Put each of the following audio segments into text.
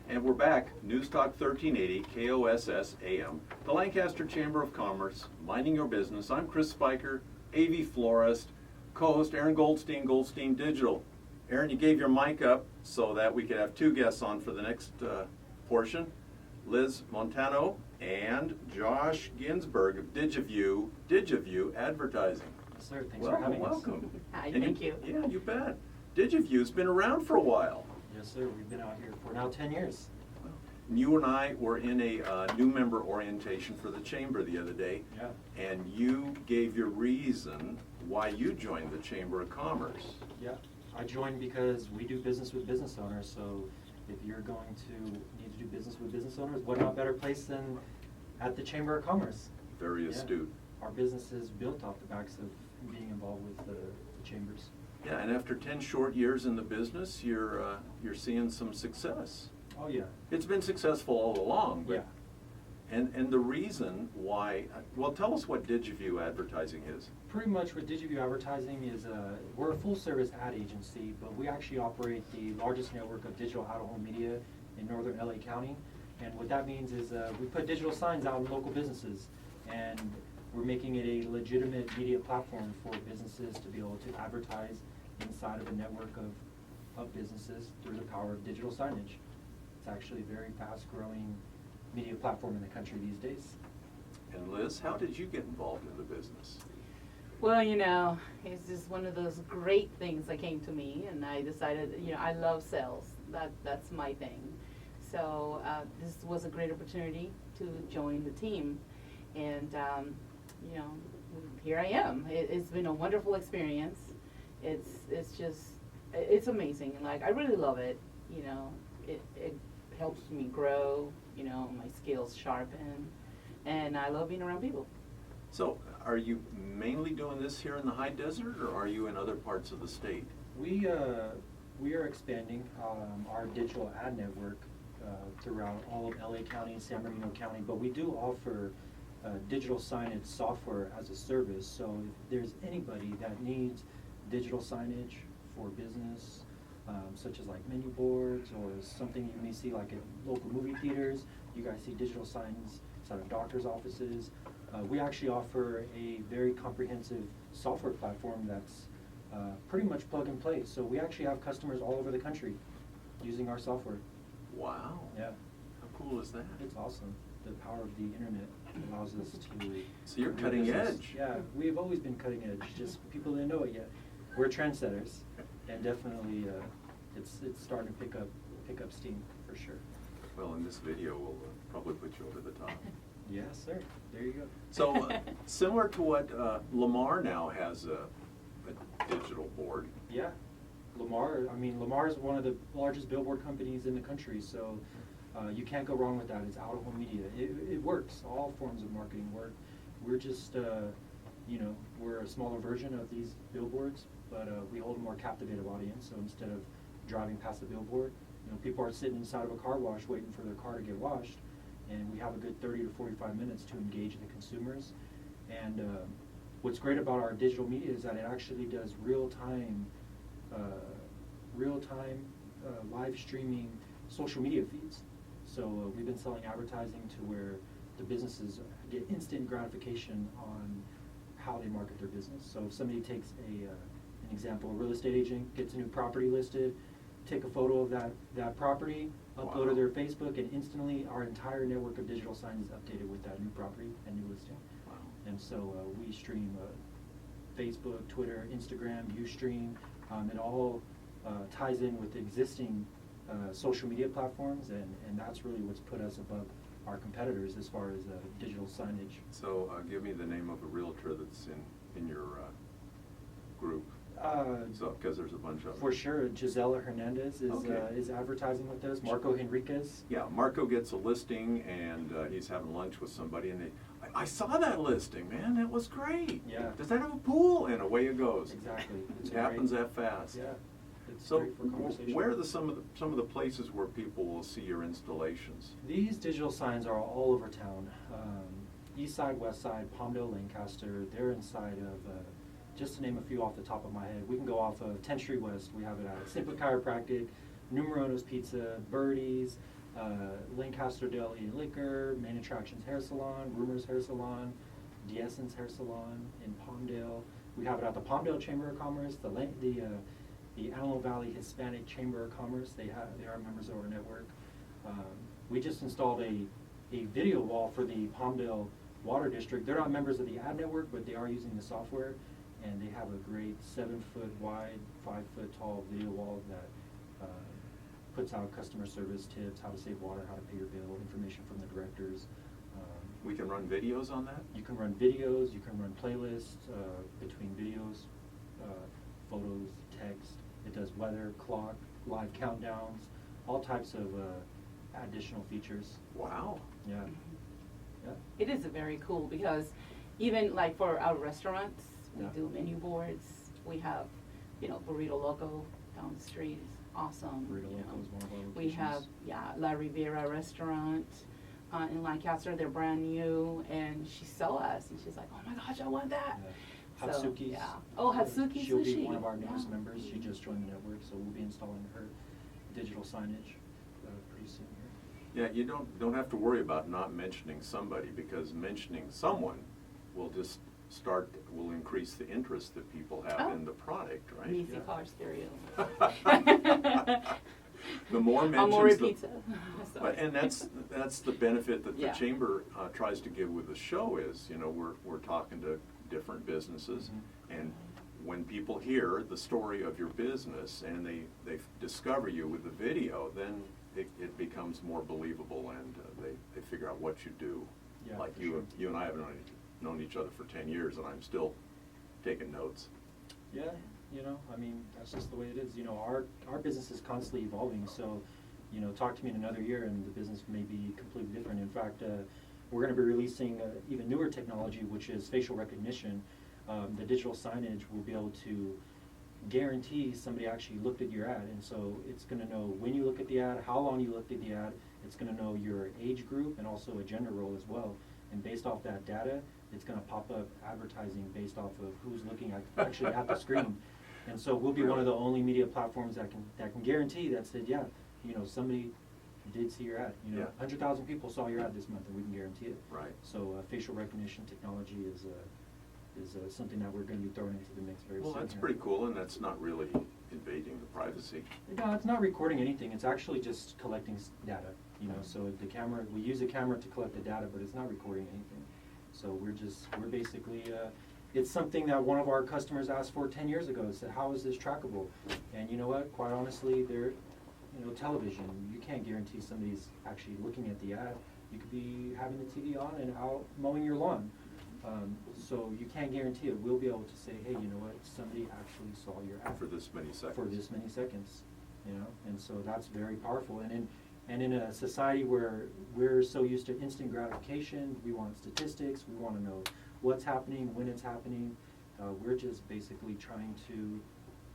And we're back, News Talk 1380, KOSS AM, the Lancaster Chamber of Commerce, minding your business. I'm Chris Spiker, AV florist, co-host Aaron Goldstein, Goldstein Digital. Aaron, you gave your mic up so that we could have two guests on for the next portion, Liz Montano and Josh Ginsberg of DigiView Advertising. Yes, sir. Thanks for having us. Welcome. Hi, thank you. Yeah, you bet. DigiView's been around for a while. Yes, sir. We've been out here for now 10 years. You and I were in a new member orientation for the Chamber the other day. Yeah. And you gave your reason why you joined the Chamber of Commerce. Yeah. I joined because we do business with business owners, so if you're going to need to do business with business owners, what not better place than at the Chamber of Commerce? Very astute. Our business is built off the backs of being involved with the chambers. Yeah, and after 10 short years in the business, you're seeing some success. Oh, yeah. It's been successful all along, but Yeah. and the reason why, well, tell us what DigiView Advertising is. Pretty much what DigiView Advertising is, we're a full-service ad agency, but we actually operate the largest network of digital out-of-home media in northern LA County. And what that means is we put digital signs out in local businesses, and we're making it a legitimate media platform for businesses to be able to advertise inside of a network of businesses through the power of digital signage. It's actually a very fast-growing media platform in the country these days. And Liz, how did you get involved in the business? Well, you know, it's just one of those great things that came to me, and I decided, you know, I love sales. That's my thing. So this was a great opportunity to join the team, and you know, here I am. It's been a wonderful experience. It's amazing, and like I really love it. You know, it helps me grow. You know, my skills sharpen, and I love being around people. So, are you mainly doing this here in the high desert, or are you in other parts of the state? We are expanding our digital ad network throughout all of LA County and San Bernardino County, but we do offer digital signage software as a service. So if there's anybody that needs digital signage for business, such as like menu boards or something you may see like at local movie theaters, you guys see digital signs inside of doctors' offices. We actually offer a very comprehensive software platform that's pretty much plug and play. So we actually have customers all over the country using our software. Wow. Yeah. How cool is that? It's awesome. The power of the internet allows us to... So you're do cutting business. edge. Yeah, we've always been cutting edge, just people didn't know it yet. We're trendsetters, and definitely it's starting to pick up steam for sure. Well, in this video, we'll probably put you over the top. Yes, sir. There you go. So, similar to what Lamar now has a digital board. Yeah. Lamar is one of the largest billboard companies in the country, so you can't go wrong with that. It's out-of-home media. It works. All forms of marketing work. We're just, you know, we're a smaller version of these billboards, but we hold a more captivative audience. So instead of driving past the billboard, you know, people are sitting inside of a car wash waiting for their car to get washed, and we have a good 30 to 45 minutes to engage the consumers. And what's great about our digital media is that it actually does real-time live streaming social media feeds. So we've been selling advertising to where the businesses get instant gratification on how they market their business. So if somebody takes an example, a real estate agent gets a new property listed, take a photo of that property, upload it to their Facebook, and instantly our entire network of digital signs is updated with that new property and new listing. Wow. And so we stream Facebook, Twitter, Instagram, Ustream. It all ties in with existing social media platforms, and that's really what's put us above our competitors as far as digital signage. So give me the name of a realtor that's in your group. So, because there's a bunch of them. For sure, Gisela Hernandez is Okay. is advertising with us. Marco Henriquez. Yeah, Marco gets a listing, and he's having lunch with somebody, and I saw that listing, man. That was great. Yeah. Does that have a pool? And away it goes. Exactly. It's It happens great. that fast. Yeah. It's So, great for conversation. where are some of the places where people will see your installations? These digital signs are all over town. East side, west side, Palmdale, Lancaster. They're inside of, just to name a few off the top of my head, we can go off of 10th Street West. We have it at Simple Chiropractic, Numerono's Pizza, Birdie's, Lancaster Deli and Liquor, Main Attractions Hair Salon, Rumors Hair Salon, D'Essence Hair Salon in Palmdale. We have it at the Palmdale Chamber of Commerce, the Antelope Valley Hispanic Chamber of Commerce. They are members of our network. We just installed a video wall for the Palmdale Water District. They're not members of the ad network, but they are using the software, and they have a great 7-foot wide, 5-foot tall video wall that puts out customer service tips, how to save water, how to pay your bill, information from the directors. We can run videos on that? You can run videos, you can run playlists between videos, photos, text. It does weather, clock, live countdowns, all types of additional features. Wow. Yeah. Yeah. It is very cool because even like for our restaurants, we Yeah. do menu boards. We have, Burrito Loco down the street. It's awesome. Burrito you Loco know. is one of our We have, locations. La Rivera Restaurant in Lancaster. They're brand new, and she saw us, and she's like, "Oh my gosh, I want that." Yeah. So, Hatsuki's. yeah. Oh, Hatsuki She'll Sushi. be one of our newest Yeah. members. She just joined the network, so we'll be installing her digital signage pretty soon here. Yeah, you don't have to worry about not mentioning somebody, because mentioning someone will just will increase the interest that people have in the product, right? Easy Yeah. car stereo. The more mentions, Amore the Pizza. Sorry. and that's the benefit that the Yeah. chamber tries to give with the show is, we're talking to different businesses, Mhm. and when people hear the story of your business and they discover you with the video, then it becomes more believable, and they figure out what you do. Yeah, Like for you sure. you and I have known each other for 10 years, and I'm still taking notes. Yeah, that's just the way it is. Our business is constantly evolving, so, talk to me in another year and the business may be completely different. In fact, we're going to be releasing even newer technology, which is facial recognition. The digital signage will be able to guarantee somebody actually looked at your ad, and so it's going to know when you look at the ad, how long you looked at the ad. It's going to know your age group and also a gender role as well. And based off that data, it's going to pop up advertising based off of who's looking actually at the screen. And so we'll be one of the only media platforms that can guarantee that said, yeah, somebody did see your ad. Yeah. 100,000 people saw your ad this month, and we can guarantee it. Right. So facial recognition technology is something that we're going to be throwing into the mix very soon. Well, that's here. pretty cool, and that's not really invading the privacy. No, it's not recording anything. It's actually just collecting data. So we use a camera to collect the data, but it's not recording anything. So we're basically, it's something that one of our customers asked for 10 years ago. Said, how is this trackable? And you know what? Quite honestly, television, you can't guarantee somebody's actually looking at the ad. You could be having the TV on and out mowing your lawn. So you can't guarantee it. We'll be able to say, hey, you know what? Somebody actually saw your ad For this many seconds. For this many seconds, and so that's very powerful. And in a society where we're so used to instant gratification, we want statistics, we want to know what's happening, when it's happening. We're just basically trying to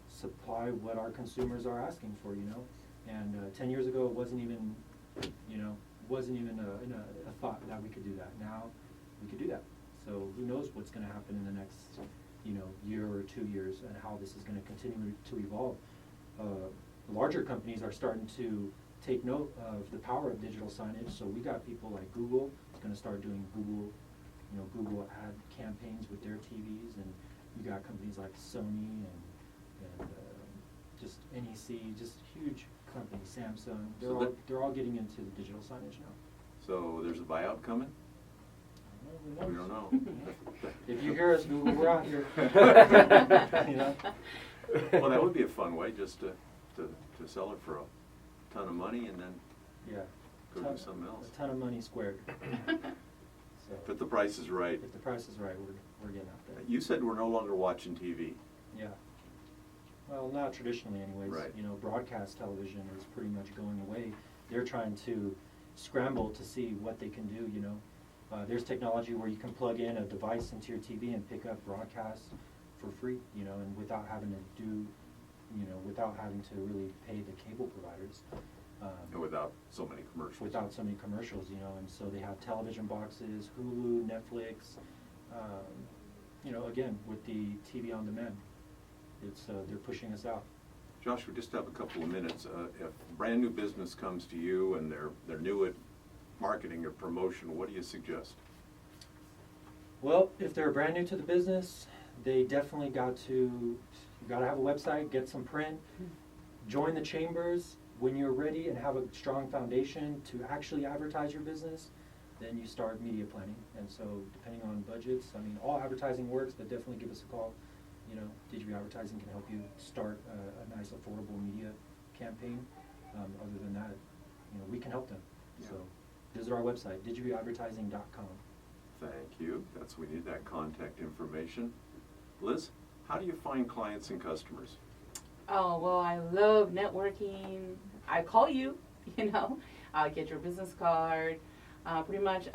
supply what our consumers are asking for, And 10 years ago, it wasn't even a thought that we could do that. Now we could do that. So who knows what's going to happen in the next, year or 2 years, and how this is going to continue to evolve. Larger companies are starting to take note of the power of digital signage. So we got people like Google is going to start doing Google ad campaigns with their TVs, and you got companies like Sony and just NEC, just huge companies, Samsung. They're all getting into the digital signage now. So there's a buyout coming? We don't know. If you hear us, Google, we're out here. Well, that would be a fun way, just to sell it for a ton of money and then Yeah. go do something else. A ton of money squared. So If the price is right. if the price is right, we're getting out there. You said we're no longer watching TV. Yeah. Well, not traditionally anyways. Right. Broadcast television is pretty much going away. They're trying to scramble to see what they can do, There's technology where you can plug in a device into your TV and pick up broadcasts for free, and without having to really pay the cable providers. And without so many commercials. Without so many commercials, and so they have television boxes, Hulu, Netflix, again, with the TV on demand, they're pushing us out. Josh, we just have a couple of minutes. If a brand new business comes to you and they're new at marketing or promotion, what do you suggest? Well, if they're brand new to the business, they definitely got to have a website, get some print, join the chambers. When you're ready and have a strong foundation to actually advertise your business, then you start media planning. And so depending on budgets, I mean, all advertising works, but definitely give us a call. You know, Digi Advertising can help you start a nice affordable media campaign. Other than that, you know, we can help them. Yeah. So visit our website, digiadvertising.com. Thank you. We need that contact information. Liz, how do you find clients and customers? Oh, well, I love networking. I call you, you know, I'll get your business card. Pretty much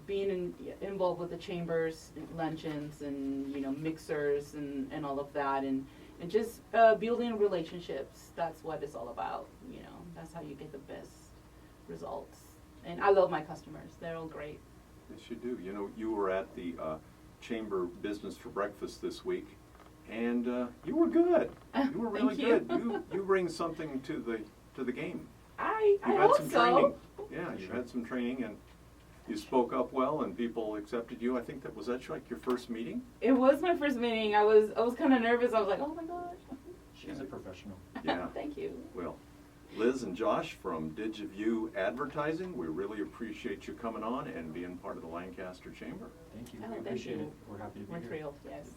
being involved with the chambers, luncheons, and, you know, mixers and all of that. And just building relationships. That's what it's all about, you know. That's how you get the best results. And I love my customers. They're all great. Yes, you do. You know, you were at the Chamber Business for Breakfast this week, and you were good. You were really Thank you. good. You bring something to the game. I You had hope some so. training. Yeah, you had some training, and you spoke up well, and people accepted you. I think that was like your first meeting. It was my first meeting. I was kind of nervous. I was like, oh my gosh. She's a professional. Yeah. Thank you. Well, Liz and Josh from VUE Advertising, we really appreciate you coming on and being part of the Lancaster Chamber. Thank you. Oh, We thank appreciate you. it. We're happy to be We're here. thrilled, yes.